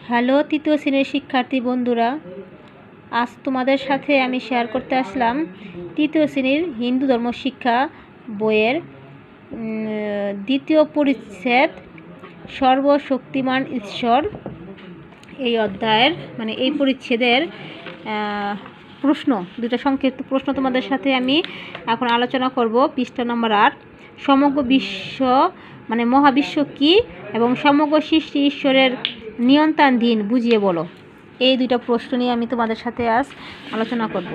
Hello তৃতীয় শ্রেণীর শিক্ষার্থী বন্ধুরা, আজ তোমাদের সাথে আমি শেয়ার করতে আসলাম তৃতীয় শ্রেণীর হিন্দু ধর্ম শিক্ষা বইয়ের দ্বিতীয় পরিচ্ছেদ সর্বশক্তিমান ঈশ্বর। এই অধ্যায়ের এই পরিচ্ছেদের প্রশ্ন, দুটো সংক্ষিপ্ত প্রশ্ন তোমাদের সাথে আমি এখন আলোচনা করব। পৃষ্ঠা নম্বর 8, সমগ্র বিশ্ব মহাবিশ্ব কি এবং সমগ্র সৃষ্টি ঈশ্বরের নিয়ন্ত্রণাধীন বুঝিয়ে বলো। এই দুইটা প্রশ্ন নিয়ে আমি তোমাদের সাথে আজ আলোচনা করব।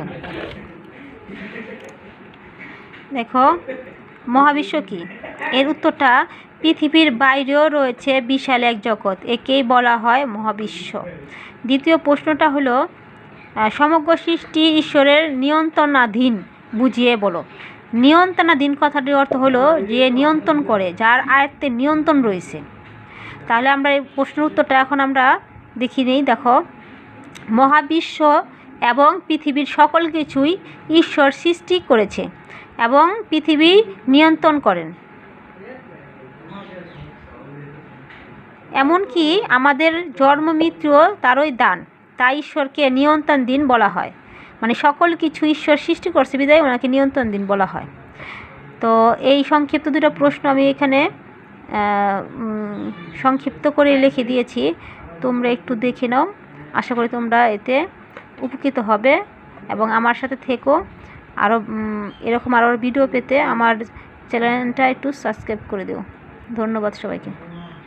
দেখো, মহাবিশ্ব কি? এর উত্তরটা, পৃথিবীর বাইরেও রয়েছে বিশাল এক জগৎ, একেই বলা হয় মহাবিশ্ব। দ্বিতীয় প্রশ্নটা হলো, সমগ্র সৃষ্টি ঈশ্বরের নিয়ন্ত্রণাধীন বুঝিয়ে বলো। নিয়ন্ত্রণাধীন কথাটির অর্থ হলো যে নিয়ন্ত্রণ করে, যার আয়ত্তে নিয়ন্ত্রণ রয়েছে। তাহলে আমরা এই প্রশ্নের উত্তরটা এখন আমরা দেখি নেই। দেখো, মহাবিশ্ব এবং পৃথিবীর সকল কিছুই ঈশ্বর সৃষ্টি করেছে এবং পৃথিবী নিয়ন্ত্রণ করেন। এমনকি আমাদের জন্ম মৃত্যুও তারই দান, তাই ঈশ্বরকে নিয়ন্ত্রণাধীন বলা হয়। সকল কিছু ঈশ্বর সৃষ্টি করছে বিধায় ওনাকে নিয়ন্ত্রণাধীন বলা হয়। তো এই সংক্ষিপ্ত দুটো প্রশ্ন আমি এখানে সংক্ষিপ্ত করে লিখে দিয়েছি, তোমরা একটু দেখে নাও। আশা করি তোমরা এতে উপকৃত হবে এবং আমার সাথে থেকো। আরও এরকম আরও ভিডিও পেতে আমার চ্যানেলটা একটু সাবস্ক্রাইব করে দিও। ধন্যবাদ সবাইকে।